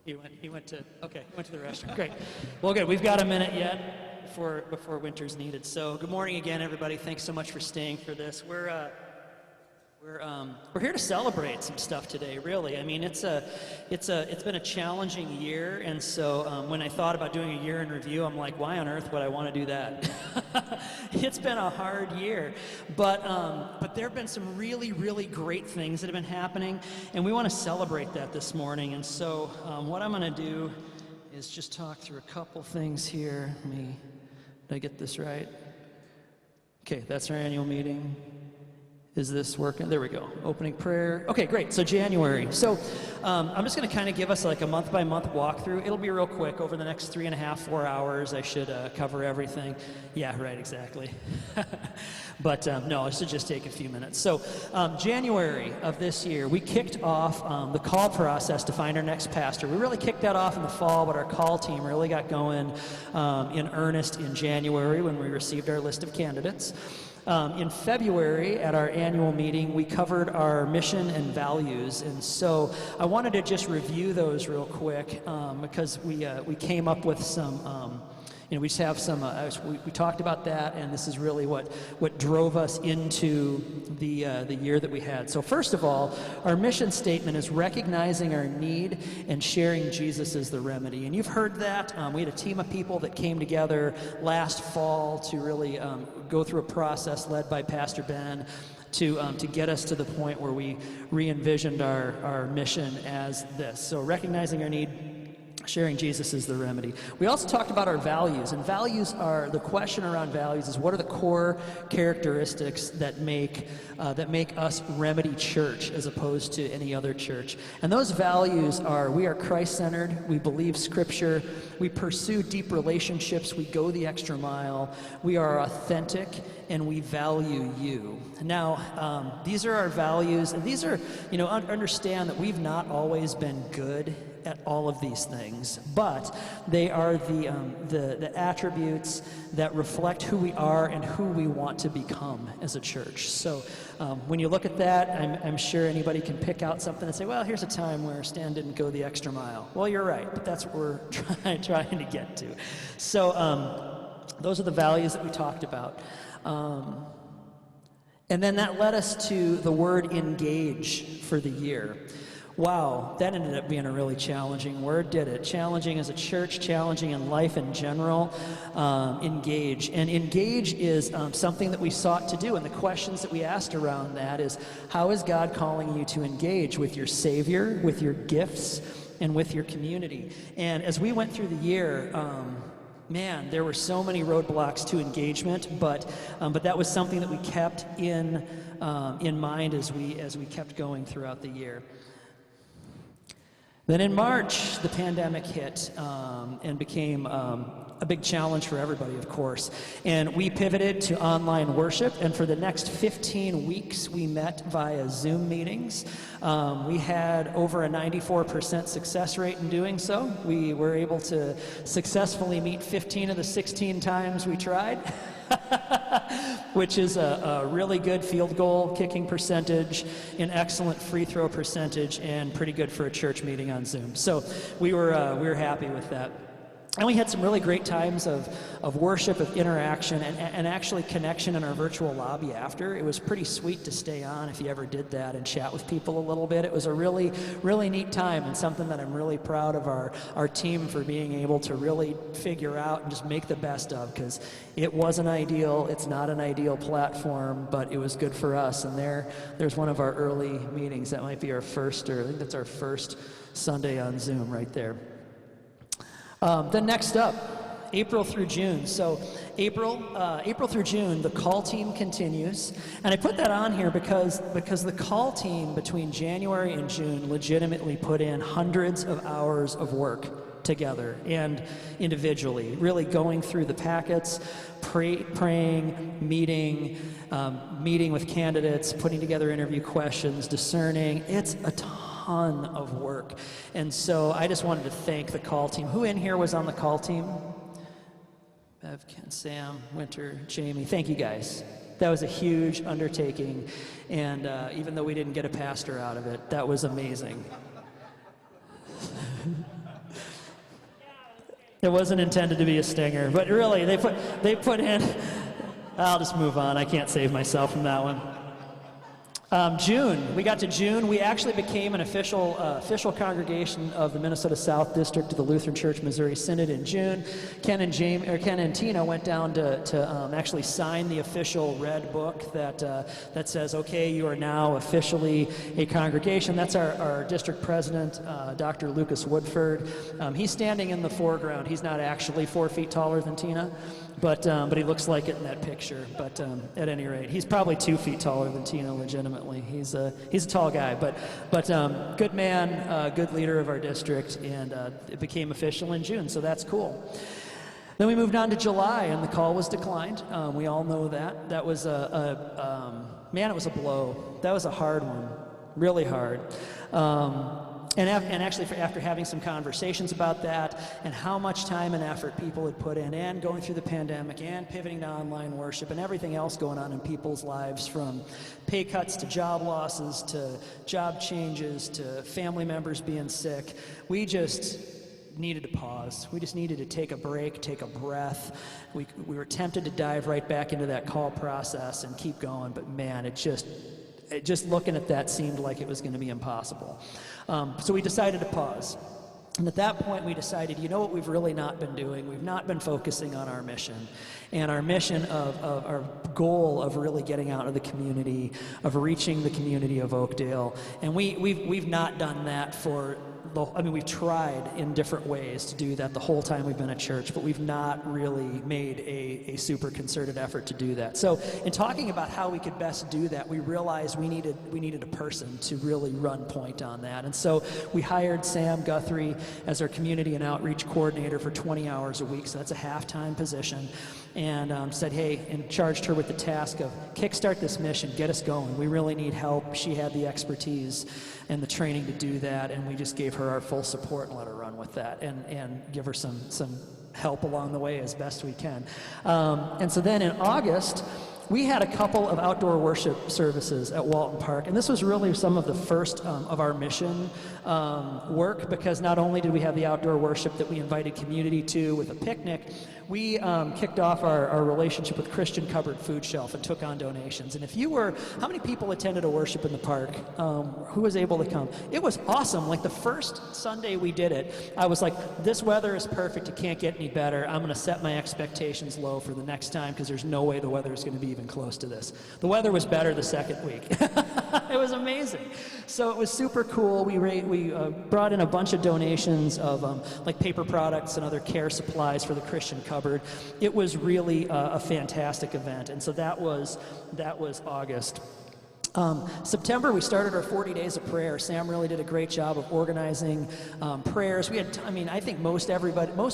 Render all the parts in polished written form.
He went to the restroom. Great. Well, good. We've got a minute yet before winter's needed. So good morning again, everybody. Thanks so much for staying for this. We're here to celebrate some stuff today, really. I mean, it's been a challenging year, and so when I thought about doing a year in review, I'm like, why on earth would I want to do that? It's been a hard year, but there have been some really, really great things that have been happening, and we want to celebrate that this morning. And so what I'm going to do is just talk through a couple things here. Did I get this right? Okay, that's our annual meeting. Is this working? There we go. Opening prayer. Okay, great. So January. So I'm just going to kind of give us like a month-by-month walkthrough. It'll be real quick. Over the next 3.5, 4 hours, I should cover everything. Yeah, right, exactly. But no, it should just take a few minutes. So January of this year, we kicked off the call process to find our next pastor. We really kicked that off in the fall, but our call team really got going in earnest in January when we received our list of candidates. In February, at our annual meeting, we covered our mission and values, and so I wanted to just review those real quick because we came up with some, we just have some, we talked about that, and this is really what drove us into the year that we had. So first of all, our mission statement is recognizing our need and sharing Jesus as the remedy. And you've heard that. We had a team of people that came together last fall to really go through a process led by Pastor Ben to get us to the point where we re-envisioned our mission as this. So recognizing our need, sharing Jesus is the remedy. We also talked about our values, and the question around values is what are the core characteristics that make us Remedy Church as opposed to any other church. And those values are: we are Christ-centered, we believe Scripture, we pursue deep relationships, we go the extra mile, we are authentic, and we value you. Now, these are our values, and these are, understand that we've not always been good at all of these things, but they are the attributes that reflect who we are and who we want to become as a church. So when you look at that, I'm sure anybody can pick out something and say, well, here's a time where Stan didn't go the extra mile. Well, you're right, but that's what we're trying to get to. So those are the values that we talked about. And then that led us to the word engage for the year. Wow, that ended up being a really challenging word, did it? Challenging as a church, challenging in life in general. Engage. And engage is something that we sought to do, and the questions that we asked around that is, how is God calling you to engage with your Savior, with your gifts, and with your community? And as we went through the year, man, there were so many roadblocks to engagement, but that was something that we kept in mind as we kept going throughout the year. Then in March, the pandemic hit and became a big challenge for everybody, of course. And we pivoted to online worship, and for the next 15 weeks, we met via Zoom meetings. We had over a 94% success rate in doing so. We were able to successfully meet 15 of the 16 times we tried. Which is a really good field goal kicking percentage, an excellent free throw percentage, and pretty good for a church meeting on Zoom. So we were happy with that. And we had some really great times of worship, of interaction, and actually connection in our virtual lobby after. It was pretty sweet to stay on if you ever did that and chat with people a little bit. It was a really, really neat time, and something that I'm really proud of our team for being able to really figure out and just make the best of, because it wasn't ideal. It's not an ideal platform, but it was good for us. And there's one of our early meetings. That might be our first, or I think that's our first Sunday on Zoom right there. Then next up, April through June. So April through June, the call team continues. And I put that on here because the call team between January and June legitimately put in hundreds of hours of work together and individually, really going through the packets, praying, meeting with candidates, putting together interview questions, discerning. It's a ton of work. And so I just wanted to thank the call team. Who in here was on the call team? Bev, Ken, Sam, Winter, Jamie. Thank you guys. That was a huge undertaking. And even though we didn't get a pastor out of it, that was amazing. It wasn't intended to be a stinger, but really, they put in. I'll just move on. I can't save myself from that one. June. We got to June. We actually became an official congregation of the Minnesota South District of the Lutheran Church Missouri Synod in June. Ken and Tina went down to actually sign the official red book that says, okay, you are now officially a congregation. That's our district president, Dr. Lucas Woodford. He's standing in the foreground. He's not actually 4 feet taller than Tina, but he looks like it in that picture. But at any rate, he's probably 2 feet taller than Tina, legitimately. He's a tall guy, but good man, good leader of our district, and it became official in June, so that's cool. Then we moved on to July, and the call was declined. We all know that. That was man, it was a blow. That was a hard one, really hard. And actually, after having some conversations about that and how much time and effort people had put in, and going through the pandemic, and pivoting to online worship, and everything else going on in people's lives, from pay cuts to job losses to job changes to family members being sick, we just needed to pause. We just needed to take a break, take a breath. We were tempted to dive right back into that call process and keep going, but man, it just looking at that seemed like it was going to be impossible. So we decided to pause. And at that point, we decided, you know what we've really not been doing? We've not been focusing on our mission. And our mission of our goal of really getting out of the community, of reaching the community of Oakdale. And we've not done that we've tried in different ways to do that the whole time we've been at church, but we've not really made a super concerted effort to do that. So in talking about how we could best do that, we realized we needed a person to really run point on that. And so we hired Sam Guthrie as our community and outreach coordinator for 20 hours a week, so that's a half-time position, and said, hey, and charged her with the task of kickstart this mission, get us going. We really need help. She had the expertise and the training to do that, and we just gave her our full support and let her run with that, and give her some help along the way as best we can. And so then in August, we had a couple of outdoor worship services at Walton Park, and this was really some of the first of our mission work, because not only did we have the outdoor worship that we invited community to with a picnic, we kicked off our relationship with Christian Cupboard Food Shelf and took on donations. And how many people attended a worship in the park? Who was able to come? It was awesome. Like the first Sunday we did it, I was like, this weather is perfect, it can't get any better. I'm gonna set my expectations low for the next time, because there's no way the weather is gonna be even close to this. The weather was better the second week. It was amazing. So it was super cool. We brought in a bunch of donations of like paper products and other care supplies for the Christian Cupboard. It was really a fantastic event, and so that was August. September, we started our 40 days of prayer. Sam really did a great job of organizing prayers. We had, I think most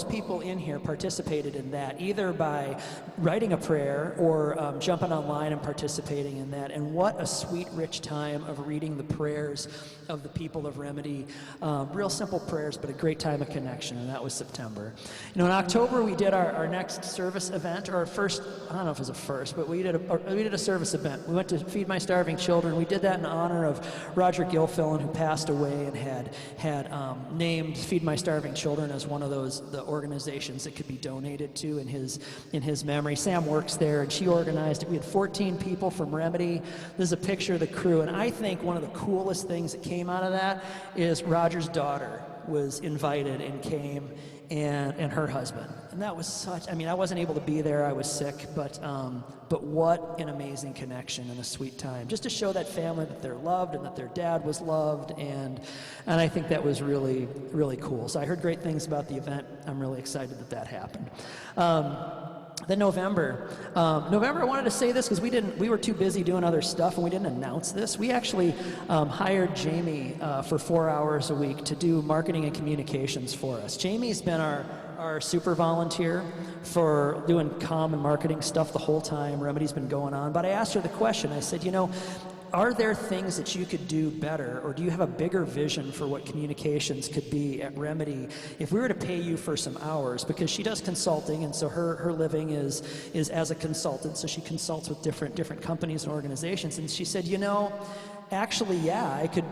people in here participated in that, either by writing a prayer or jumping online and participating in that. And what a sweet, rich time of reading the prayers of the people of Remedy. Real simple prayers, but a great time of connection, and that was September. In October, we did our next service event, or our first, I don't know if it was a first, but we did a service event. We went to Feed My Starving Children. We did that in honor of Roger Gilfillan, who passed away, and had named Feed My Starving Children as one of the organizations that could be donated to in his memory. Sam works there, and she organized it. We had 14 people from Remedy. This is a picture of the crew, and I think one of the coolest things that came out of that is Roger's daughter was invited and came, and her husband. And that was such, I wasn't able to be there, I was sick, but what an amazing connection and a sweet time. Just to show that family that they're loved and that their dad was loved, and I think that was really, really cool. So I heard great things about the event. I'm really excited that happened. Then November, I wanted to say this because we were too busy doing other stuff and we didn't announce this. We actually hired Jamie for 4 hours a week to do marketing and communications for us. Jamie's been our super volunteer for doing comm and marketing stuff the whole time Remedy's been going on. But I asked her the question, I said, are there things that you could do better, or do you have a bigger vision for what communications could be at Remedy if we were to pay you for some hours? Because she does consulting, and so her living is as a consultant, so she consults with different companies and organizations. And she said, actually, yeah,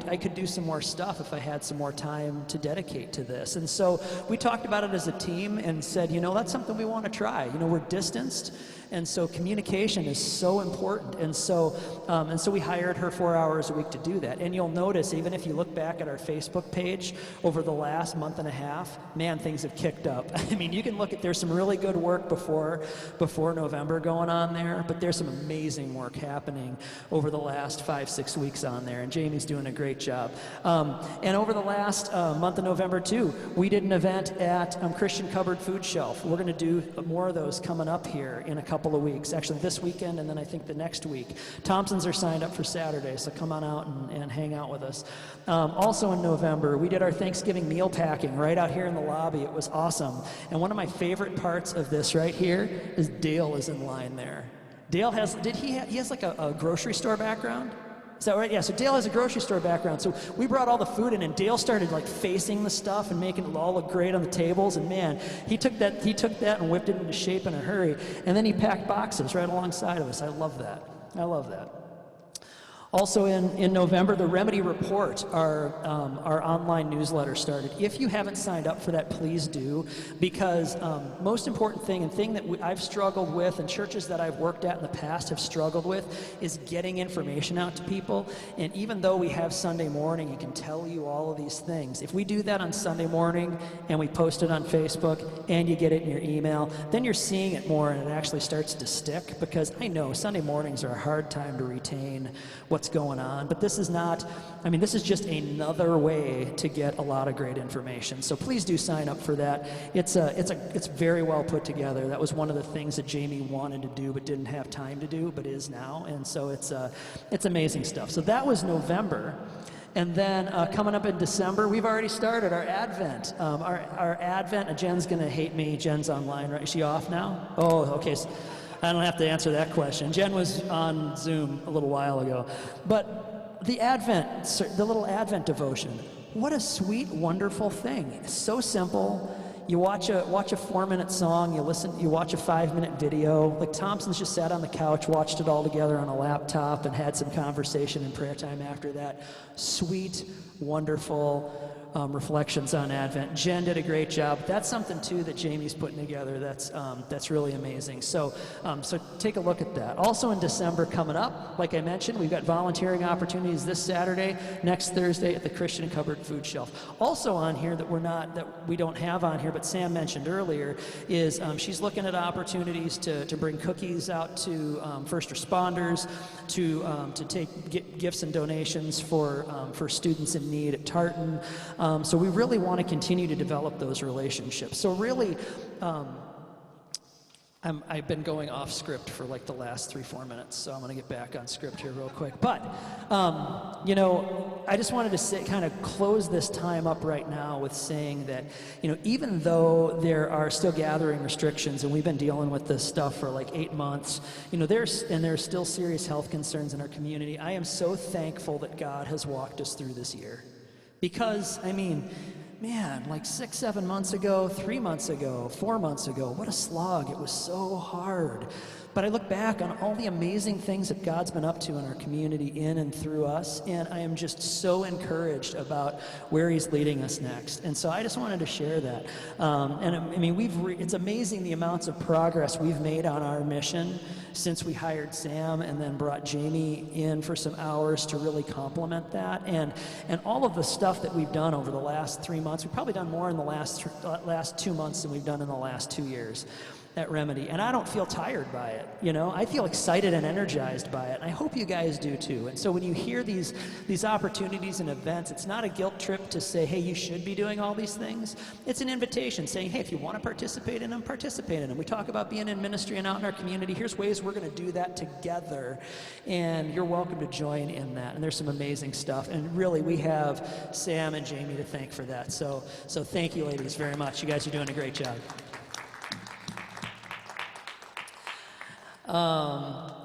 I could do some more stuff if I had some more time to dedicate to this. And so we talked about it as a team and said, that's something we want to try. We're distanced, and so communication is so important. And so we hired her 4 hours a week to do that. And you'll notice, even if you look back at our Facebook page over the last month and a half, man, things have kicked up. I mean, you can look at, there's some really good work before November going on there, but there's some amazing work happening over the last 5-6 weeks on there, and Jamie's doing a great job. And over the last month of November too, we did an event at Christian Cupboard Food Shelf. We're going to do more of those coming up here in a couple of weeks, actually this weekend and then I think the next week. Thompsons are signed up for Saturday, so come on out and hang out with us. Also in November, we did our Thanksgiving meal packing right out here in the lobby. It was awesome. And one of my favorite parts of this right here is Dale is in line there. Dale has, he has like a grocery store background? Is that right? Yeah, so Dale has a grocery store background. So we brought all the food in, and Dale started like facing the stuff and making it all look great on the tables. And man, he took that and whipped it into shape in a hurry. And then he packed boxes right alongside of us. I love that. I love that. Also in November, the Remedy Report, our online newsletter started. If you haven't signed up for that, please do, because most important thing, and thing that I've struggled with, and churches that I've worked at in the past have struggled with, is getting information out to people. And even though we have Sunday morning, you can tell you all of these things. If we do that on Sunday morning, and we post it on Facebook, and you get it in your email, then you're seeing it more, and it actually starts to stick, because I know Sunday mornings are a hard time to retain what's going on, but this is not, this is just another way to get a lot of great information. So please do sign up for that. It's very well put together. That was one of the things that Jamie wanted to do but didn't have time to do, but is now, and so it's amazing stuff. So that was November. And then coming up in December, we've already started our Advent. Our Advent, Jen's gonna hate me. Jen's online, right? Is she off now? Oh, okay. So I don't have to answer that question. Jen was on Zoom a little while ago. But the little Advent devotion, what a sweet, wonderful thing. It's so simple. You watch a 4-minute song, you watch a 5-minute video. Like Thompson's just sat on the couch, watched it all together on a laptop, and had some conversation and prayer time after that. Sweet, wonderful reflections on Advent. Jen did a great job. That's something too that Jamie's putting together that's really amazing. So take a look at that. Also in December coming up, like I mentioned, we've got volunteering opportunities this Saturday, next Thursday at the Christian Cupboard Food Shelf. Also on here that we don't have on here, but Sam mentioned earlier, is she's looking at opportunities to bring cookies out to first responders, to take gifts and donations for students in need at Tartan. So we really want to continue to develop those relationships. So really, I've been going off script for like the last 3-4 minutes, so I'm going to get back on script here real quick. But, I just wanted to kind of close this time up right now with saying that, even though there are still gathering restrictions, and we've been dealing with this stuff for like 8 months, there's still serious health concerns in our community. I am so thankful that God has walked us through this year. Because, man, like 6-7 months ago, 3 months ago, 4 months ago, what a slog. It was so hard. But I look back on all the amazing things that God's been up to in our community, in and through us, and I am just so encouraged about where He's leading us next. And so I just wanted to share that. It's amazing the amounts of progress we've made on our mission since we hired Sam and then brought Jamie in for some hours to really complement that. And all of the stuff that we've done over the last 3 months, we've probably done more in the last 2 months than we've done in the last 2 years at Remedy. And I don't feel tired by it, I feel excited and energized by it, and I hope you guys do too. And so when you hear these opportunities and events, it's not a guilt trip to say, hey, you should be doing all these things. It's an invitation saying, hey, if you want to participate in them, participate in them. We talk about being in ministry and out in our community. Here's ways we're going to do that together, and you're welcome to join in that. And there's some amazing stuff, and really we have Sam and Jamie to thank for that. So thank you, ladies, very much. You guys are doing a great job.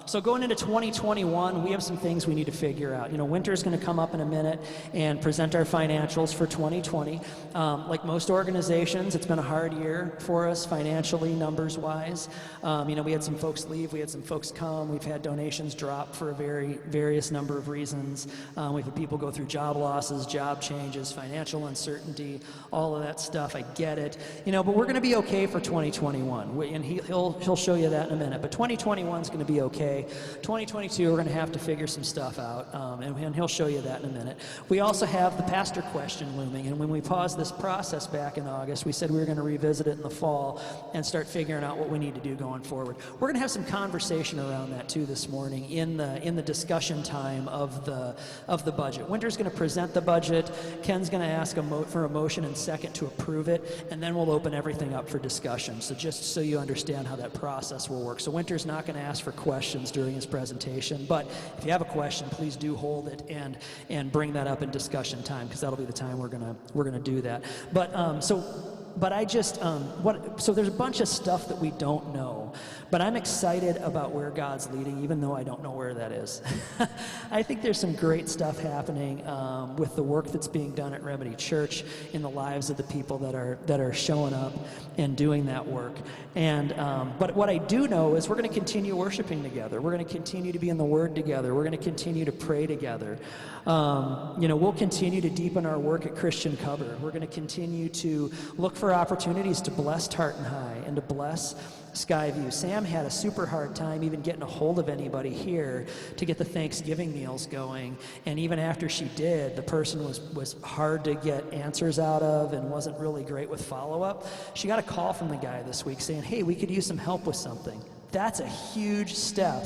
So going into 2021, we have some things we need to figure out. You know, Winter's going to come up in a minute and present our financials for 2020. Like most organizations, it's been a hard year for us financially, numbers-wise. You know, we had some folks leave, we had some folks come, we've had donations drop for a various number of reasons. We've had people go through job losses, job changes, financial uncertainty, all of that stuff. I get it. You know, but we're going to be okay for 2021, and he'll show you that in a minute. But 2021 is going to be okay. 2022, we're going to have to figure some stuff out, and he'll show you that in a minute. We also have the pastor question looming, and when we paused this process back in August, we said we were going to revisit it in the fall and start figuring out what we need to do going forward. We're going to have some conversation around that too this morning in the discussion time of the budget. Winter's going to present the budget. Ken's going to ask for a motion and second to approve it, and then we'll open everything up for discussion. So just so you understand how that process will work. So Winter's not going to ask for questions during his presentation, but if you have a question, please do hold it and bring that up in discussion time, because that'll be the time we're gonna do that. But so there's a bunch of stuff that we don't know, but I'm excited about where God's leading, even though I don't know where that is. I think there's some great stuff happening with the work that's being done at Remedy Church in the lives of the people that are showing up and doing that work. And but what I do know is we're going to continue worshiping together. We're going to continue to be in the Word together. We're going to continue to pray together. You know, we'll continue to deepen our work at Christian Cover. We're going to continue to look for opportunities to bless Tartan High and to bless Skyview. Sam had a super hard time even getting a hold of anybody here to get the Thanksgiving meals going, and even after she did, the person was hard to get answers out of and wasn't really great with follow-up. She got a call from the guy this week saying, hey, we could use some help with something. That's a huge step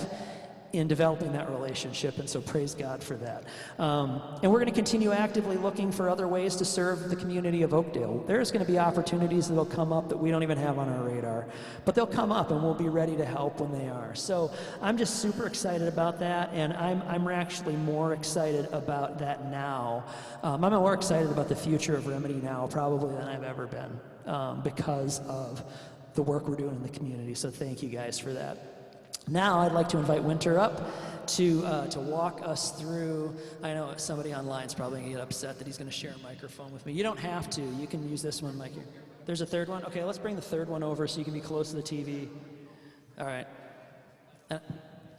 in developing that relationship, and so praise God for that. And we're going to continue actively looking for other ways to serve the community of Oakdale. There's going to be opportunities that'll come up that we don't even have on our radar, but they'll come up and we'll be ready to help when they are. So I'm just super excited about that, and I'm actually more excited about that now. I'm more excited about the future of Remedy now probably than I've ever been because of the work we're doing in the community. So thank you guys for that. Now I'd like to invite Winter up to walk us through. I know somebody online is probably going to get upset that he's going to share a microphone with me. You don't have to. You can use this one, Mike. There's a third one? Okay, let's bring the third one over so you can be close to the TV. All right.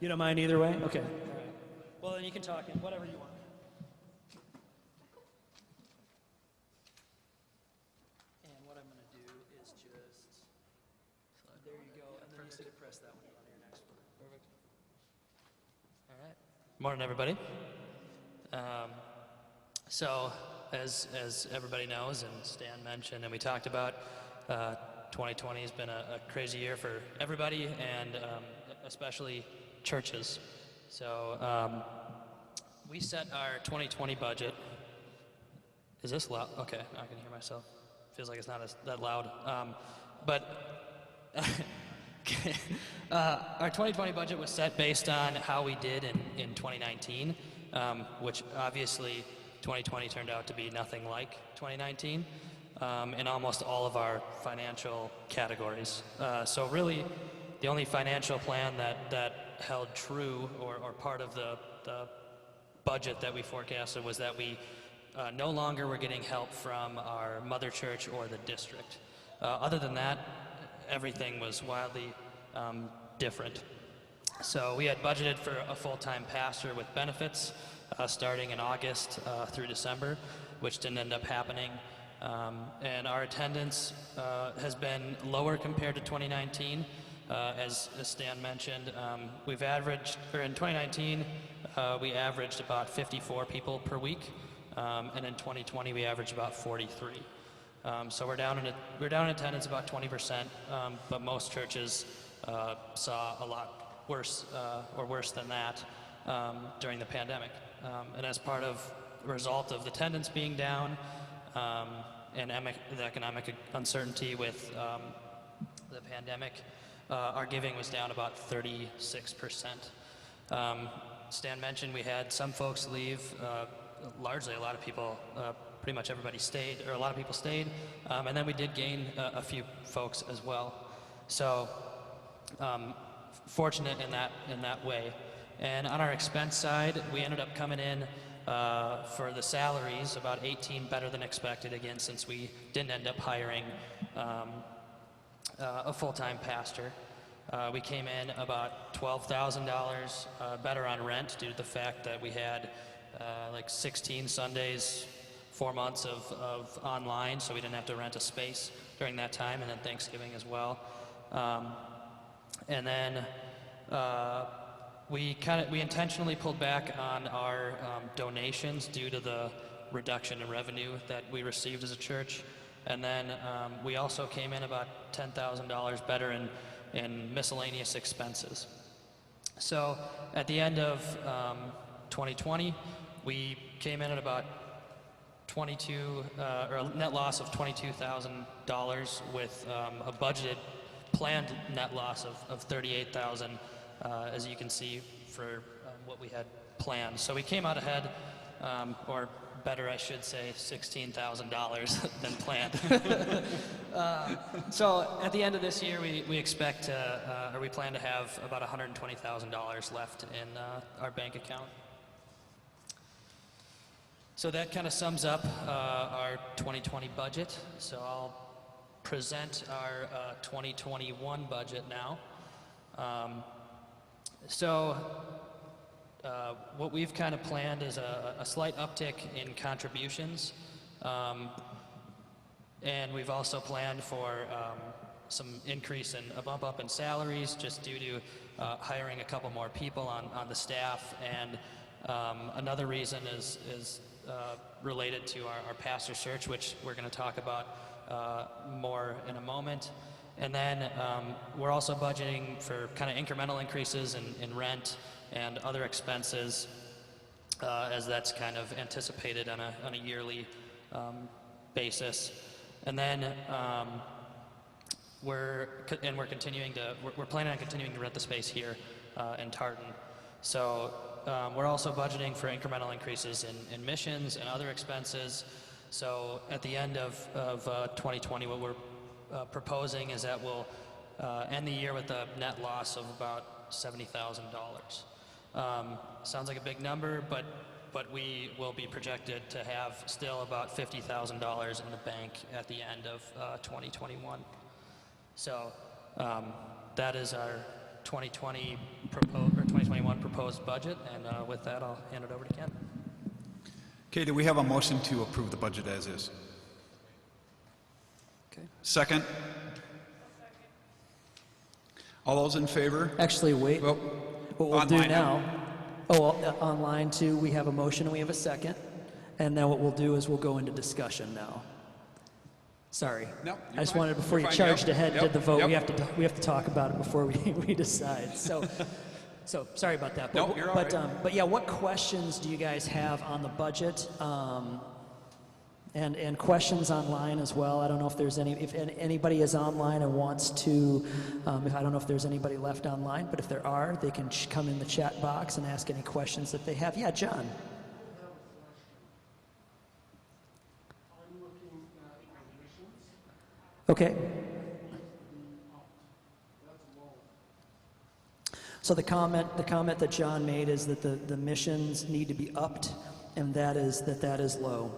You don't mind either way? Okay. All right. Well, then you can talk in whatever you want. And what I'm going to do is just... There you go. And then you need to press that one on your next one. Perfect. All right. Morning, everybody. So, as everybody knows, and Stan mentioned, and we talked about, 2020 has been a crazy year for everybody, and especially churches. So, we set our 2020 budget. Is this loud? Okay, I can hear myself. Feels like it's not that loud. Our 2020 budget was set based on how we did in 2019, which obviously 2020 turned out to be nothing like 2019 in almost all of our financial categories. So really, the only financial plan that held true or part of the budget that we forecasted was that we no longer were getting help from our mother church or the district. Other than that, everything was wildly different. So we had budgeted for a full-time pastor with benefits starting in August through December, which didn't end up happening. And our attendance has been lower compared to 2019. As Stan mentioned, we've averaged, or in 2019, we averaged about 54 people per week, and in 2020 we averaged about 43. So we're down in attendance about 20%, but most churches saw a lot worse, or worse than that, during the pandemic. And as part of the result of the attendance being down, and the economic uncertainty with the pandemic, our giving was down about 36%. Stan mentioned we had some folks leave, largely a lot of people, pretty much everybody stayed, or a lot of people stayed, and then we did gain a few folks as well. So fortunate in that way. And on our expense side, we ended up coming in for the salaries about 18 better than expected, again, since we didn't end up hiring a full-time pastor. We came in about $12,000 better on rent due to the fact that we had like 16 Sundays, 4 months of online, so we didn't have to rent a space during that time, and then Thanksgiving as well. And then we intentionally pulled back on our donations due to the reduction in revenue that we received as a church. And then we also came in about $10,000 better in miscellaneous expenses. So at the end of 2020, we came in at about or a net loss of $22,000 with a budgeted planned net loss of $38,000, as you can see, for what we had planned. So we came out ahead, or better, I should say, $16,000 than planned. So at the end of this year, we expect, or we plan to have about $120,000 left in our bank account. So that kind of sums up our 2020 budget. So I'll present our 2021 budget now. What we've kind of planned is a slight uptick in contributions. And we've also planned for some increase in a bump up in salaries just due to hiring a couple more people on the staff. And another reason is related to our pastor search, which we're going to talk about more in a moment. And then we're also budgeting for kind of incremental increases in rent and other expenses, as that's kind of anticipated on a yearly basis. And then we're planning on continuing to rent the space here in Tartan. So we're also budgeting for incremental increases in missions and other expenses. So at the end of 2020, what we're proposing is that we'll end the year with a net loss of about $70,000. Sounds like a big number, but we will be projected to have still about $50,000 in the bank at the end of 2021. So that is our 2021 proposed budget, and with that, I'll hand it over to Ken. Okay, do we have a motion to approve the budget as is? Okay. Second? All those in favor? Actually, wait. Well, What we'll do online now, online too, we have a motion and we have a second. And now what we'll do is we'll go into discussion now. Sorry. No, I just wanted, before you You're fine. charged Yep. ahead and Yep. did the vote, Yep. we have to talk about it before we decide. So sorry about that. No, you're all right. But yeah, what questions do you guys have on the budget? And questions online as well. I don't know if there's if anybody is online and wants to, I don't know if there's anybody left online, but if there are, they can come in the chat box and ask any questions that they have. Yeah, John. Okay. So the comment that John made is that the missions need to be upped, and that is low.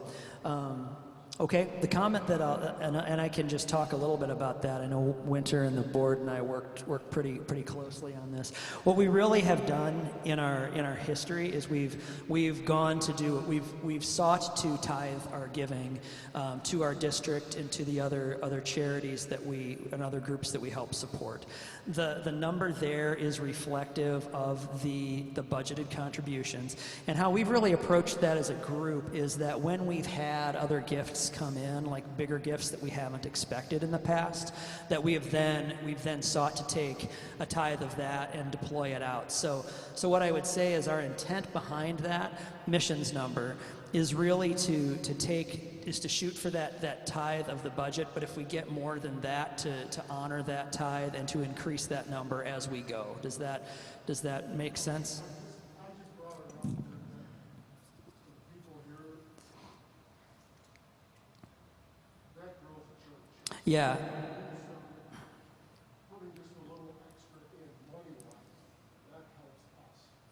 Okay, the comment that and I can just talk a little bit about that. I know Winter and the board and I worked pretty closely on this. What we really have done in our history is we've sought to tithe our giving to our district and to the other charities and other groups that we help support. The number there is reflective of the budgeted contributions, and how we've really approached that as a group is that when we've had other gifts come in, like bigger gifts that we haven't expected in the past, that we've then sought to take a tithe of that and deploy it out. So what I would say is our intent behind that missions number is really to shoot for that tithe of the budget, but if we get more than that, to honor that tithe and to increase that number as we go. Does that make sense? Yeah.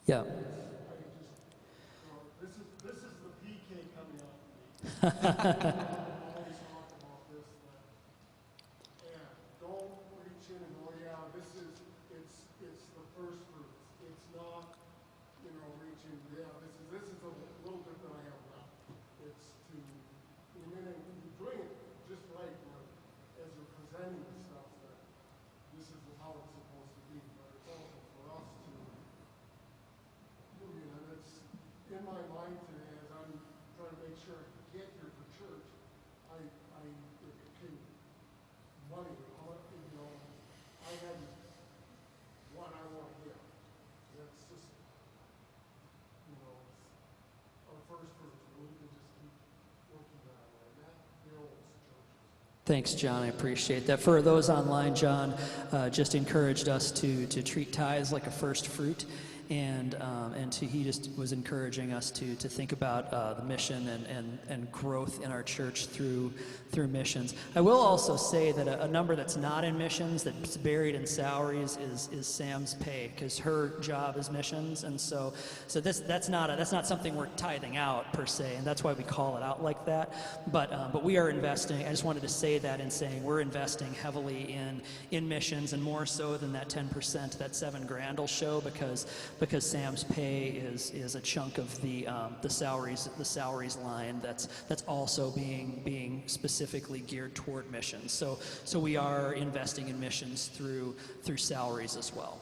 Yeah. This is the PK coming out. I always talk about this, and don't reach in and go, yeah, it's the first fruits. It's not, reaching, yeah, this is a little bit that I have left. It's to, and then you're doing it just right, as you're presenting the stuff, that this is how it's supposed to be, but it's also for us to, and it's in my mind today as I'm trying to make sure I get here for church. It became money. I had what I want to get. That's just, our first fruits. We can just keep working that way. That builds churches. Thanks, John. I appreciate that. For those online, John just encouraged us to treat tithes like a first fruit, and he just was encouraging us to think about the mission and growth in our church through missions. I will also say that a number that's not in missions, that's buried in salaries, is Sam's pay, because her job is missions, and so that's not something we're tithing out per se, and that's why we call it out like that. But we are investing. I just wanted to say that in saying we're investing heavily in missions, and more so than that 10%, that $7,000 will show, because Sam's pay is a chunk of the salaries line that's also being specifically geared toward missions. So we are investing in missions through salaries as well.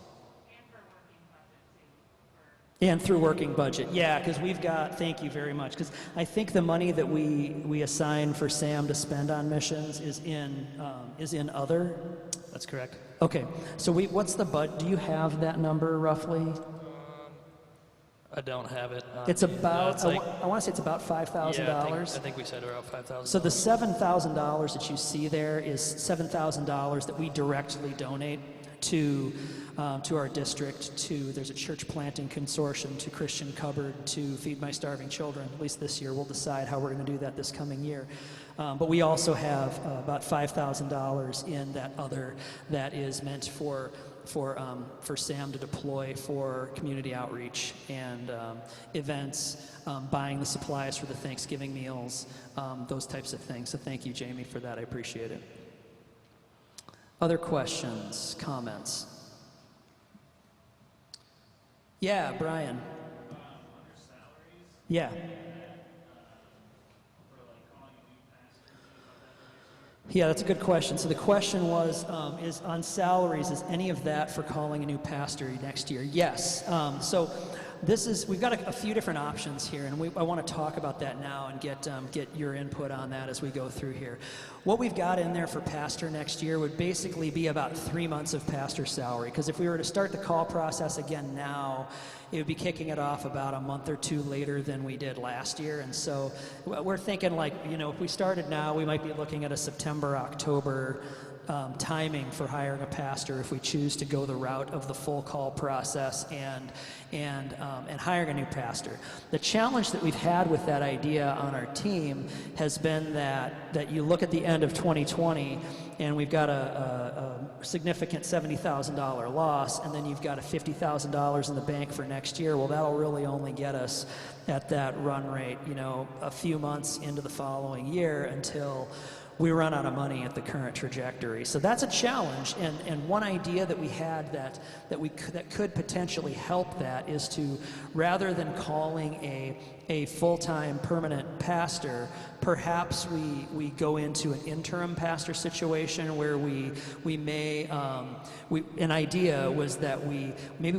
And through working budget, yeah, because we've got, thank you very much, because I think the money that we assign for Sam to spend on missions is in other. That's correct. Okay, so what's the do you have that number roughly? I don't have it. It's about, it's like, I want to say it's about $5,000. yeah, I think we said around 5,000. So the $7,000 that you see there is $7,000 that we directly donate to our district, there's a church planting consortium, to Christian Cupboard, to Feed My Starving Children. At least this year. We'll decide how we're going to do that this coming year. But we also have about $5,000 in that other that is meant for Sam to deploy for community outreach and events, buying the supplies for the Thanksgiving meals, those types of things. So thank you, Jamie, for that. I appreciate it. Other questions, comments? Yeah, Brian. Yeah. Yeah, that's a good question. So the question was, is on salaries, is any of that for calling a new pastor next year? Yes. So we've got a few different options here, and I want to talk about that now and get your input on that as we go through here. What we've got in there for pastor next year would basically be about 3 months of pastor salary, because if we were to start the call process again now, it would be kicking it off about a month or two later than we did last year. And so we're thinking, like, if we started now, we might be looking at a September, October timing for hiring a pastor if we choose to go the route of the full call process and hiring a new pastor. The challenge that we've had with that idea on our team has been that you look at the end of 2020 and we've got a significant $70,000 loss, and then you've got a $50,000 in the bank for next year. Well, that'll really only get us at that run rate, a few months into the following year until we run out of money at the current trajectory. So that's a challenge, and one idea that we had that could potentially help that is to, rather than calling a full-time permanent pastor, perhaps we go into an interim pastor situation where we may, an idea was that we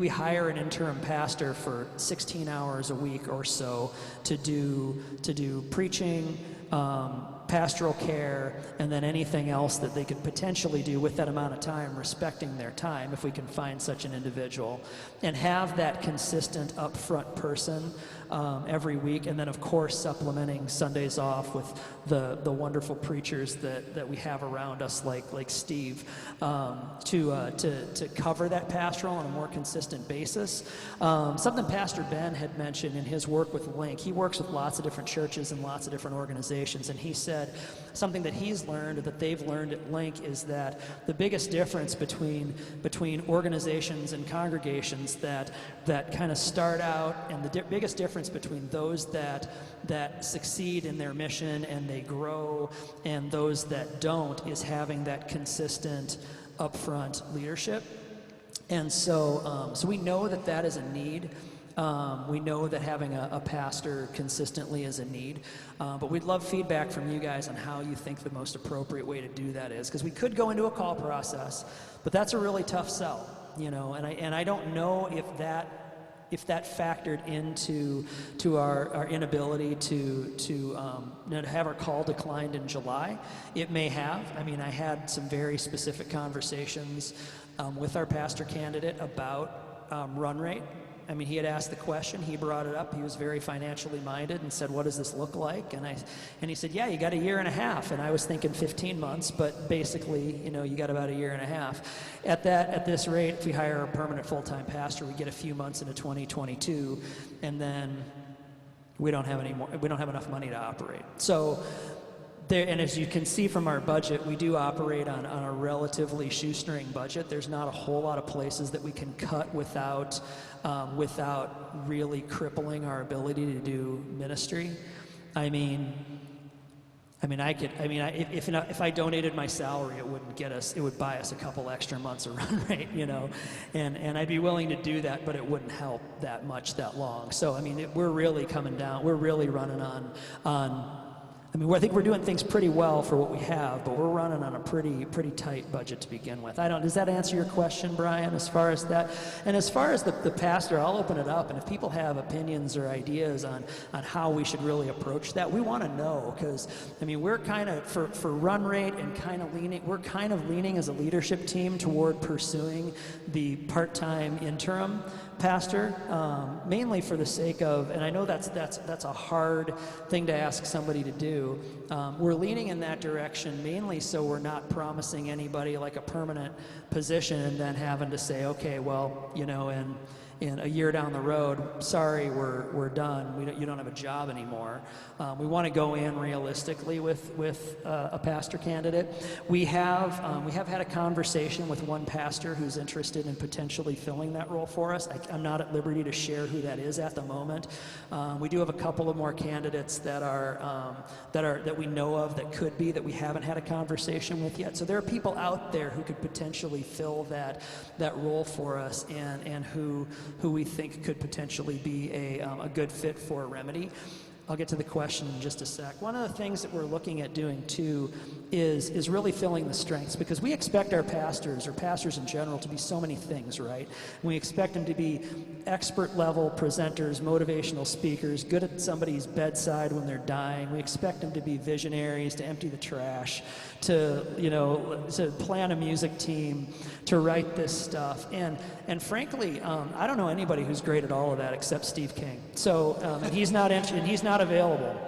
hire an interim pastor for 16 hours a week or so to do preaching, pastoral care, and then anything else that they could potentially do with that amount of time, respecting their time, if we can find such an individual, and have that consistent upfront person every week, and then of course supplementing Sundays off with the wonderful preachers that we have around us, like Steve, to cover that pastoral on a more consistent basis. Something Pastor Ben had mentioned in his work with Link. He works with lots of different churches and lots of different organizations, and he said something that he's learned, or that they've learned at Link, is that the biggest difference between organizations and congregations that kind of start out, and the biggest difference between those that succeed in their mission and they grow and those that don't, is having that consistent upfront leadership. And so we know that is a need. We know that having a pastor consistently is a need, but we'd love feedback from you guys on how you think the most appropriate way to do that is, because we could go into a call process, but that's a really tough sell, and I don't know if that factored into our inability to have our call declined in July. It may have. I mean, I had some very specific conversations with our pastor candidate about run rate. I mean, he had asked the question, he brought it up, he was very financially minded and said, what does this look like? And he said, yeah, you got a year and a half. And I was thinking 15 months, but basically, you got about a year and a half. At this rate, if we hire a permanent full-time pastor, we get a few months into 2022, and then we don't have enough money to operate. So, and as you can see from our budget, we do operate on a relatively shoestring budget. There's not a whole lot of places that we can cut without really crippling our ability to do ministry. If I donated my salary, it would buy us a couple extra months of run rate, and I'd be willing to do that, but it wouldn't help that much that long. So, we're really coming down. We're really running on. I think we're doing things pretty well for what we have, but we're running on a pretty tight budget to begin with. Does that answer your question, Brian, as far as that? And as far as the pastor, I'll open it up, and if people have opinions or ideas on how we should really approach that, we want to know, because, we're kind of, for run rate and we're kind of leaning as a leadership team toward pursuing the part-time interim pastor, mainly for the sake of, and I know that's a hard thing to ask somebody to do. We're leaning in that direction mainly so we're not promising anybody like a permanent position and then having to say, okay, well, in a year down the road, sorry, we're done. You don't have a job anymore. We want to go in realistically with a pastor candidate. We have had a conversation with one pastor who's interested in potentially filling that role for us. I'm not at liberty to share who that is at the moment. We do have a couple of more candidates that we know of that we haven't had a conversation with yet. So there are people out there who could potentially fill that role for us, and who we think could potentially be a good fit for Remedy. I'll get to the question in just a sec. One of the things that we're looking at doing too is really filling the strengths, because we expect our pastors, or pastors in general, to be so many things, right? We expect them to be expert level presenters, motivational speakers, good at somebody's bedside when they're dying. We expect them to be visionaries, to empty the trash, to plan a music team, to write this stuff. And frankly, I don't know anybody who's great at all of that except Steve King. So he's not available.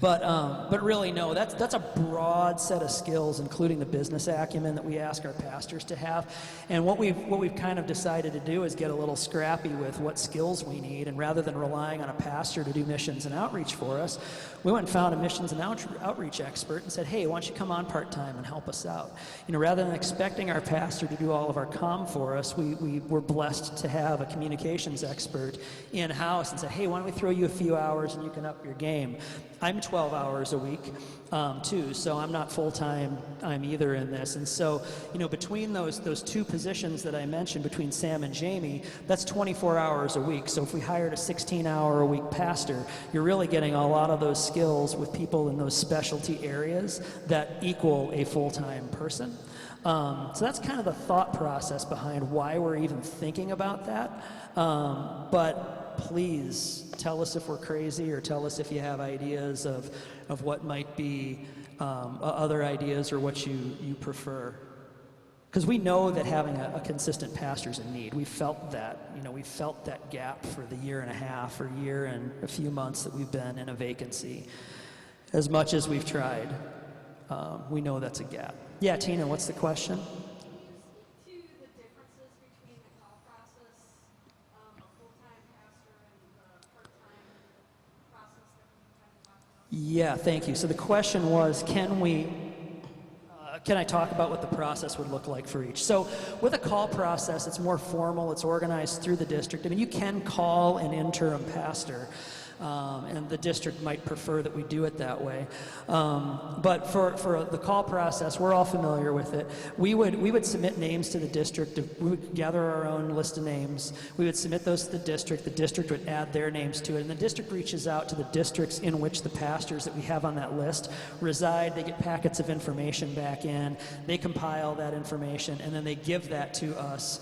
But really, no, that's a broad set of skills, including the business acumen that we ask our pastors to have. And what we've kind of decided to do is get a little scrappy with what skills we need, and rather than relying on a pastor to do missions and outreach for us, we went and found a missions and outreach expert and said, hey, why don't you come on part-time and help us out? Rather than expecting our pastor to do all of our comm for us, we were blessed to have a communications expert in-house and said, hey, why don't we throw you a few hours and you can up your game? I'm 12 hours a week too, so I'm not full-time either in this. And so, between those two positions that I mentioned, between Sam and Jamie, that's 24 hours a week. So if we hired a 16-hour-a-week pastor, you're really getting a lot of those skills with people in those specialty areas that equal a full-time person. So that's kind of the thought process behind why we're even thinking about that. But please tell us if we're crazy, or tell us if you have ideas of what might be other ideas, or what you prefer. because we know that having a consistent pastor is a need. We felt that, we felt that gap for the year and a half or year and a few months that we've been in a vacancy. As much as we've tried, we know that's a gap. Yeah, Tina, what's the question? Can you speak to the differences between the call process of a full-time pastor and the part-time process that we kind of talked about? Yeah, thank you. So the question was, can I talk about what the process would look like for each? So with a call process, it's more formal, it's organized through the district. I mean, you can call an interim pastor, and the district might prefer that we do it that way. But for the call process, we're all familiar with it. We would submit names to the district. We would gather our own list of names. We would submit those to the district. The district would add their names to it. And the district reaches out to the districts in which the pastors that we have on that list reside. They get packets of information back in. They compile that information, and then they give that to us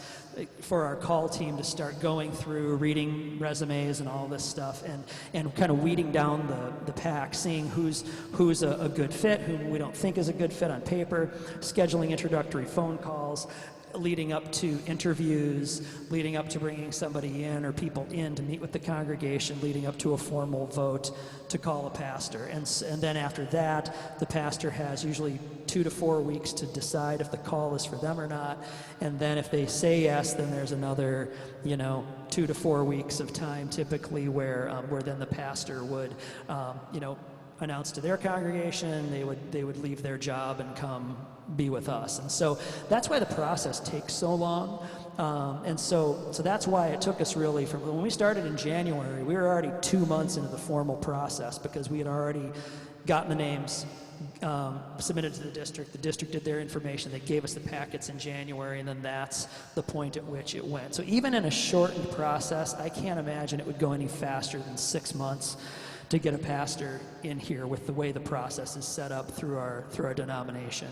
for our call team to start going through, reading resumes and all this stuff, and kind of weeding down the pack, seeing who's a good fit, whom we don't think is a good fit on paper, scheduling introductory phone calls, leading up to interviews, leading up to bringing somebody in or people in to meet with the congregation, leading up to a formal vote to call a pastor. And then after that, the pastor has usually 2 to 4 weeks to decide if the call is for them or not. And then if they say yes, then there's another, 2 to 4 weeks of time typically where then the pastor would, announce to their congregation, they would leave their job and come be with us. And so that's why the process takes so long. And so that's why it took us really from when we started in January, we were already 2 months into the formal process because we had already gotten the names submitted to the district. The district did their information. They gave us the packets in January, and then that's the point at which it went. So even in a shortened process, I can't imagine it would go any faster than 6 months to get a pastor in here with the way the process is set up through our denomination.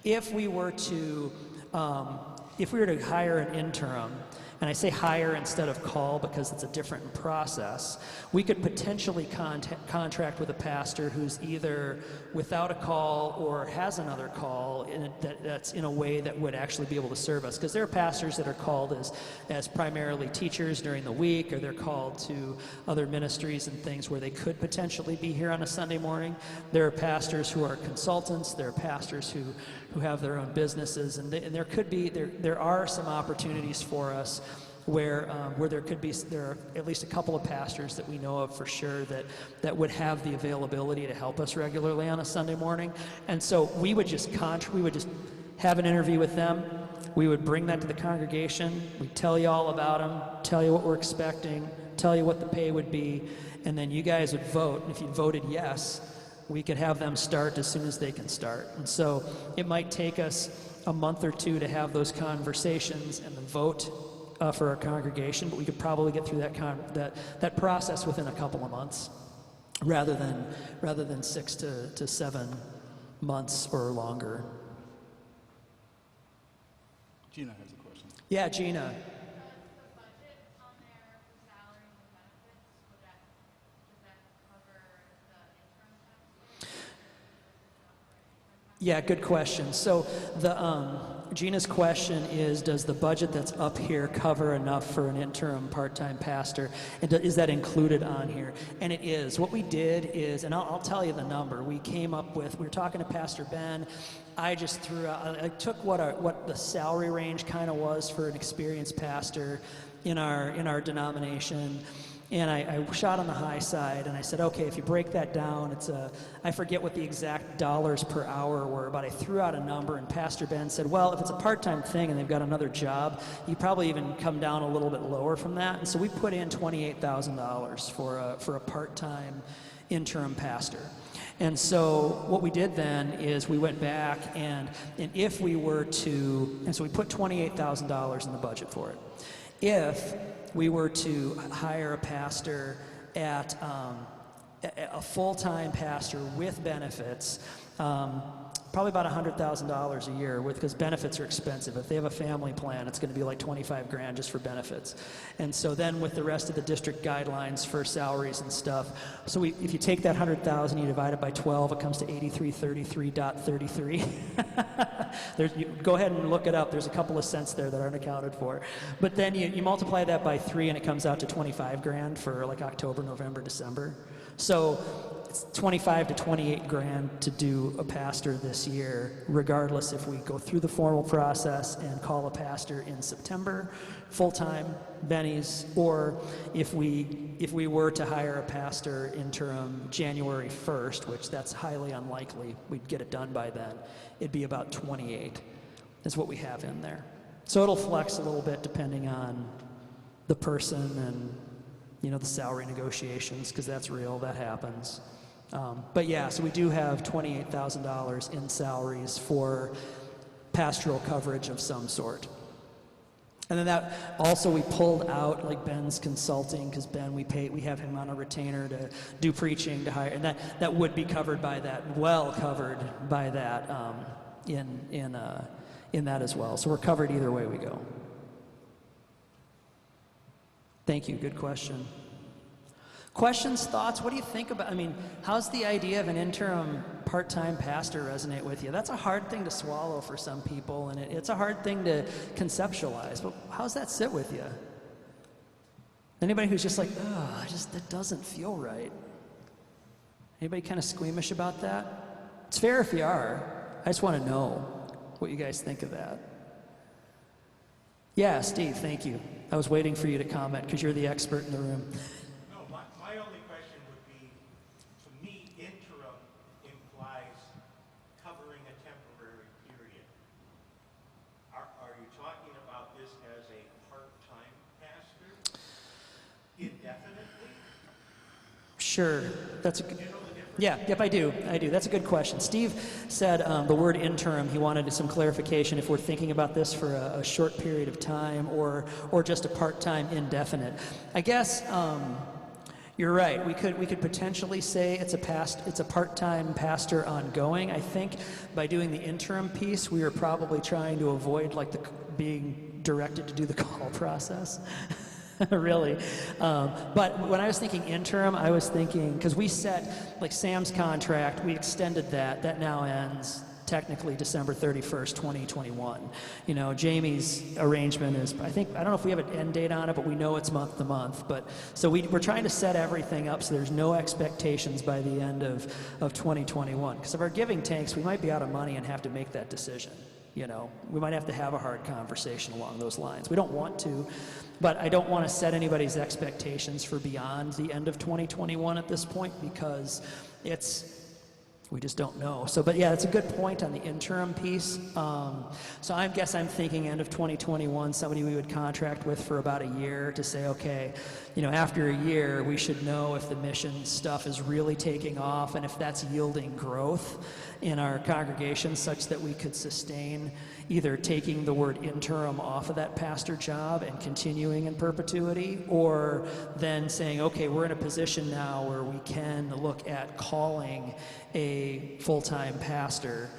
If we were to hire an interim, and I say hire instead of call because it's a different process, we could potentially contract with a pastor who's either without a call or has another call that's in a way that would actually be able to serve us. Because there are pastors that are called as primarily teachers during the week, or they're called to other ministries and things where they could potentially be here on a Sunday morning. There are pastors who are consultants. There are pastors who have their own businesses, and there are some opportunities for us where there are at least a couple of pastors that we know of for sure that would have the availability to help us regularly on a Sunday morning. And so we would just have an interview with them. We would bring that to the congregation. We'd tell you all about them, tell you what we're expecting, tell you what the pay would be, and then you guys would vote. And if you voted yes, we could have them start as soon as they can start. And so it might take us a month or two to have those conversations and the vote for our congregation, but we could probably get through that process within a couple of months, rather than 6 to 7 months or longer. Gina has a question. Yeah, Gina. The budget on there for salaries and benefits, does that cover the interim pastor? Yeah, good question. So Gina's question is, does the budget that's up here cover enough for an interim part-time pastor? And is that included on here? And it is. What we did is, and I'll tell you the number, we were talking to Pastor Ben. I just threw out, I took what the salary range kind of was for an experienced pastor in our denomination. And I shot on the high side, and I said, okay, if you break that down, I forget what the exact dollars per hour were, but I threw out a number, and Pastor Ben said, well, if it's a part-time thing and they've got another job, you probably even come down a little bit lower from that. And so we put in $28,000 for a part-time interim pastor. And so what we did then is we went back, and if we were to, and so we put $28,000 in the budget for it. If we were to hire a pastor a full-time pastor with benefits, probably about $100,000 a year, because benefits are expensive. If they have a family plan, it's going to be like 25 grand just for benefits. And so then with the rest of the district guidelines for salaries and stuff, so if you take that 100,000, you divide it by 12, it comes to 8333.33. Go ahead and look it up. There's a couple of cents there that aren't accounted for. But then you multiply that by 3 and it comes out to 25 grand for like October, November, December. So it's 25 to 28 grand to do a pastor this year, regardless if we go through the formal process and call a pastor in September, full-time, bennies, or if we were to hire a pastor interim January 1st, which that's highly unlikely, we'd get it done by then, it'd be about 28 is what we have in there. So it'll flex a little bit depending on the person and the salary negotiations, because that's real, that happens. But yeah, so we do have $28,000 in salaries for pastoral coverage of some sort. And then that also we pulled out like Ben's consulting, because Ben, we have him on a retainer to do preaching, to hire, and that would be covered by that, well covered by that in that as well. So we're covered either way we go. Thank you, good question. Questions, thoughts, what do you think about, how's the idea of an interim part-time pastor resonate with you? That's a hard thing to swallow for some people, and it's a hard thing to conceptualize, but how's that sit with you? Anybody who's just like, that doesn't feel right? Anybody kind of squeamish about that? It's fair if you are. I just want to know what you guys think of that. Yeah, Steve, thank you. I was waiting for you to comment because you're the expert in the room. No, my only question would be, to me, interim implies covering a temporary period. Are you talking about this as a part-time pastor indefinitely? Sure. That's a good. Yeah, yep, I do. That's a good question. Steve said the word interim, he wanted some clarification if we're thinking about this for a short period of time or just a part-time indefinite. I guess you're right. We could potentially say it's a part-time pastor ongoing. I think by doing the interim piece, we are probably trying to avoid being directed to do the call process. Really. But when I was thinking interim, I was thinking, because we set, like Sam's contract, we extended that now ends technically December 31st, 2021. Jamie's arrangement is, I don't know if we have an end date on it, but we know it's month to month. But so we're trying to set everything up so there's no expectations by the end of 2021. Because if our giving tanks, we might be out of money and have to make that decision. We might have to have a hard conversation along those lines. We don't want to, but I don't want to set anybody's expectations for beyond the end of 2021 at this point, because we just don't know. So, but yeah, it's a good point on the interim piece. So I guess I'm thinking end of 2021, somebody we would contract with for about a year to say, okay, after a year, we should know if the mission stuff is really taking off and if that's yielding growth in our congregation such that we could sustain either taking the word interim off of that pastor job and continuing in perpetuity, or then saying, okay, we're in a position now where we can look at calling a full-time pastor.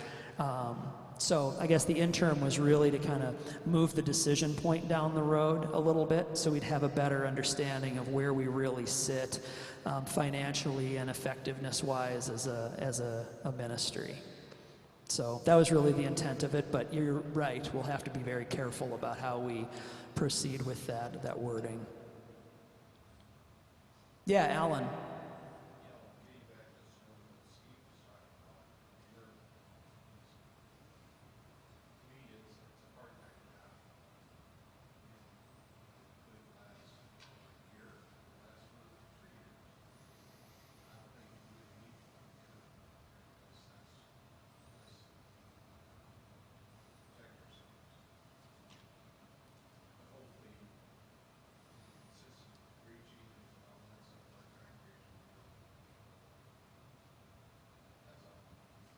So I guess the interim was really to kind of move the decision point down the road a little bit so we'd have a better understanding of where we really sit financially and effectiveness-wise as a ministry. So that was really the intent of it, but you're right, we'll have to be very careful about how we proceed with that wording. Yeah, Alan.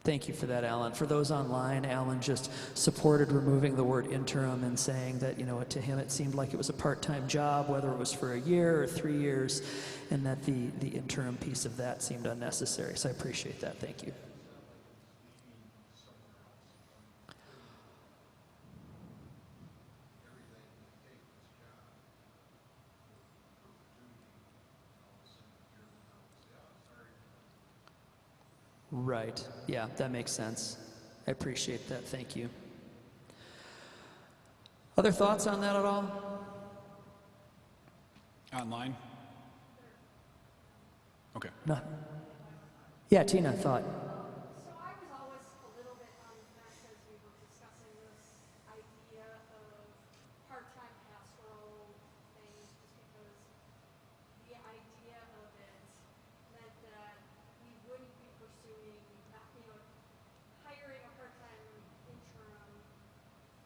Thank you for that, Alan. For those online, Alan just supported removing the word interim and saying that, to him it seemed like it was a part-time job, whether it was for a year or 3 years, and that the interim piece of that seemed unnecessary. So I appreciate that. Thank you. Right. Yeah, that makes sense. I appreciate that. Thank you. Other thoughts on that at all? Online? Okay. No. Yeah, Tina, thought. So I was always a little bit on the fence as we were discussing this idea of part-time pastoral things, just because the idea of it meant that we wouldn't be pursuing, hiring a part-time interim.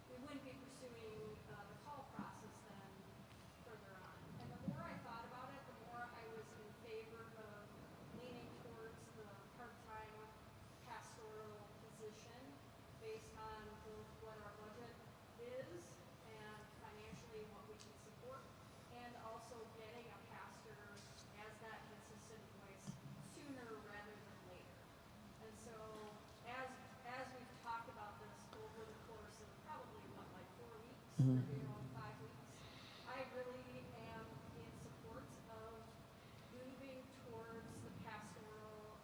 We wouldn't be pursuing the call process then further on. And the more I thought about it, the more I was in favor of leaning towards the part-time pastoral position based on both what our budget is and financially what we can support, and also getting a pastor as that consistent voice sooner rather than later. And so as we've talked about this over the course of probably what, like 4 weeks, maybe around 5 weeks, I really am in support of moving towards the pastoral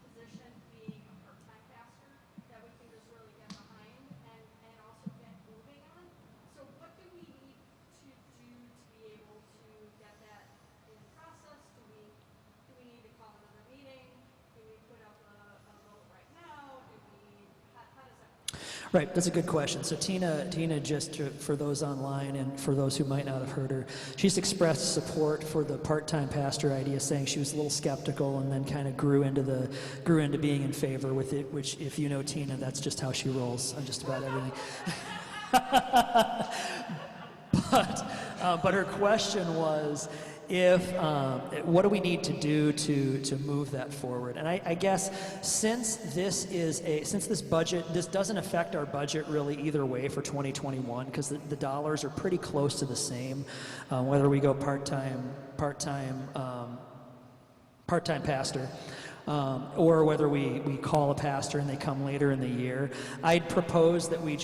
position being a part-time pastor that we can just really get behind and also get moving on. So what do we need to do to be able to get that in process? Do we need to call another meeting? Do we put up a vote right now? How does that work? Right, that's a good question. So Tina, for those online and for those who might not have heard her, she's expressed support for the part-time pastor idea, saying she was a little skeptical and then kind of grew into being in favor with it. Which, if you know Tina, that's just how she rolls on just about everything. But her question was, what do we need to do to move that forward? And I guess since this budget, this doesn't affect our budget really either way for 2021, because the dollars are pretty close to the same, whether we go part-time pastor, or whether we call a pastor and they come later in the year. I'd propose that we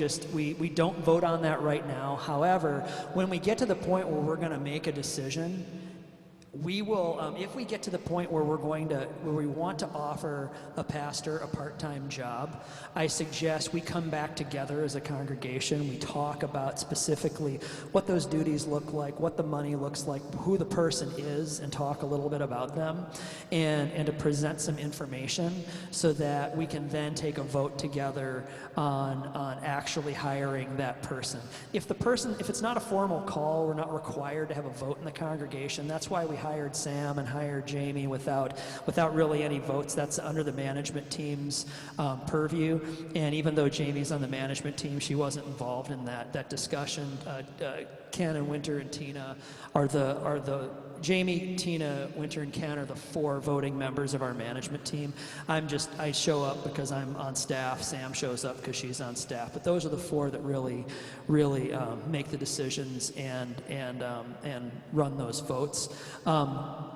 don't vote on that right now. However, when we get to the point where we're going to make a decision, we will, if we get to the point where we want to offer a pastor a part-time job, I suggest we come back together as a congregation. We talk about specifically what those duties look like, what the money looks like, who the person is, and talk a little bit about them, and to present some information so that we can then take a vote together on actually hiring that person. If it's not a formal call, we're not required to have a vote in the congregation. That's why we hired Sam and hired Jamie without really any votes. That's under the management team's purview. And even though Jamie's on the management team, she wasn't involved in that discussion. Ken and Winter and Tina are the Jamie, Tina, Winter, and Ken are the 4 voting members of our management team. I show up because I'm on staff. Sam shows up because she's on staff. But those are the 4 that really make the decisions and run those votes.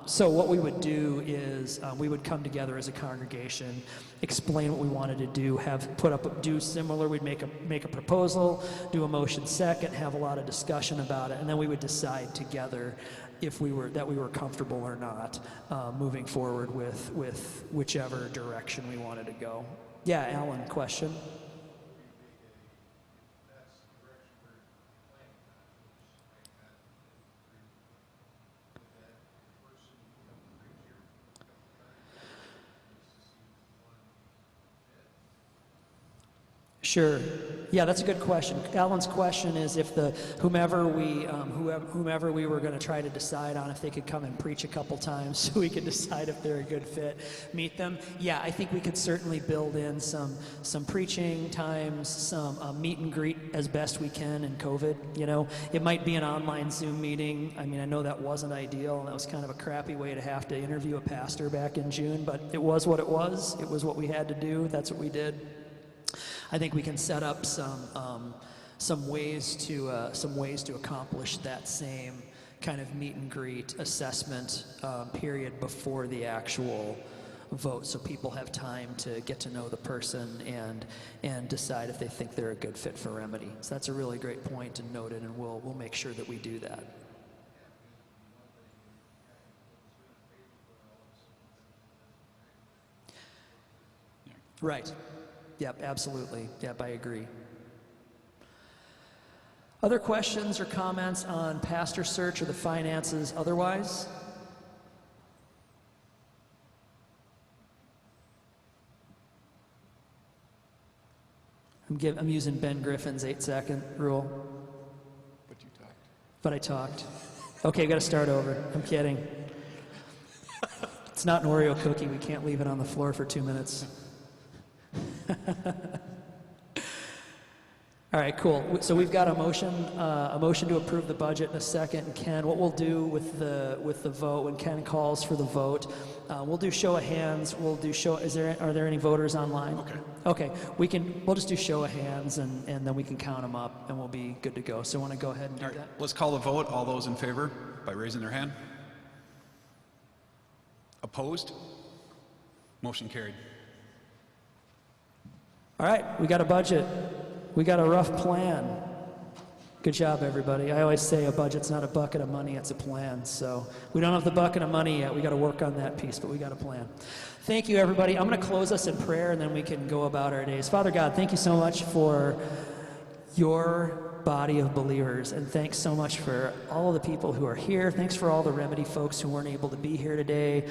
So what we would do is we would come together as a congregation, explain what we wanted to do, do similar. We'd make a proposal, do a motion second, have a lot of discussion about it, and then we would decide together if we were comfortable or not moving forward with whichever direction we wanted to go. Yeah, Alan, question? Sure. Yeah, that's a good question. Alan's question is if whomever we were going to try to decide on, if they could come and preach a couple times so we could decide if they're a good fit, meet them. Yeah, I think we could certainly build in some preaching times, some meet and greet as best we can in COVID. It might be an online Zoom meeting. I mean, I know that wasn't ideal, and that was kind of a crappy way to have to interview a pastor back in June, but it was what it was. It was what we had to do. That's what we did. I think we can set up some ways to accomplish that same kind of meet and greet assessment period before the actual vote, so people have time to get to know the person and decide if they think they're a good fit for Remedy. So that's a really great point and noted, and we'll make sure that we do that. Right. Yep, absolutely. Yep, I agree. Other questions or comments on pastor search or the finances otherwise? I'm using Ben Griffin's 8-second rule. But you talked. But I talked. Okay, got to start over. I'm kidding. It's not an Oreo cookie. We can't leave it on the floor for 2 minutes. All right, cool. So we've got a motion to approve the budget in a second. And Ken, what we'll do with the vote when Ken calls for the vote, we'll do show of hands. We'll do are there any voters online? Okay. Okay, we'll just do show of hands and then we can count them up and we'll be good to go. So want to go ahead and do All right, that? let's call the vote. All those in favor by raising their hand. Opposed? Motion carried. All right, we got a budget. We got a rough plan. Good job, everybody. I always say a budget's not a bucket of money, it's a plan. So we don't have the bucket of money yet. We got to work on that piece, but we got a plan. Thank you, everybody. I'm going to close us in prayer, and then we can go about our days. Father God, thank you so much for your body of believers, and thanks so much for all of the people who are here. Thanks for all the Remedy folks who weren't able to be here today.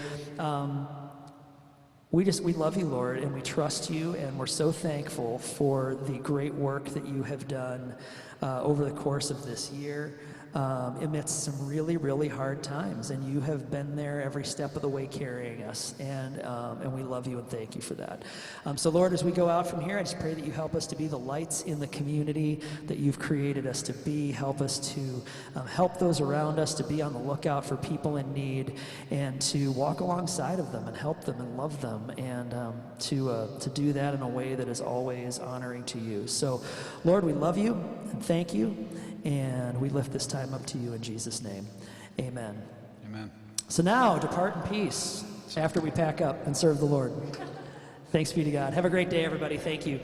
We love you, Lord, and we trust you, and we're so thankful for the great work that you have done over the course of this year amidst some really, really hard times, and you have been there every step of the way carrying us, and we love you and thank you for that. So, Lord, as we go out from here, I just pray that you help us to be the lights in the community that you've created us to be. Help us to help those around us to be on the lookout for people in need and to walk alongside of them and help them and love them and to do that in a way that is always honoring to you. So, Lord, we love you and thank you. And we lift this time up to you in Jesus' name. Amen. Amen. So now, depart in peace after we pack up and serve the Lord. Thanks be to God. Have a great day, everybody. Thank you.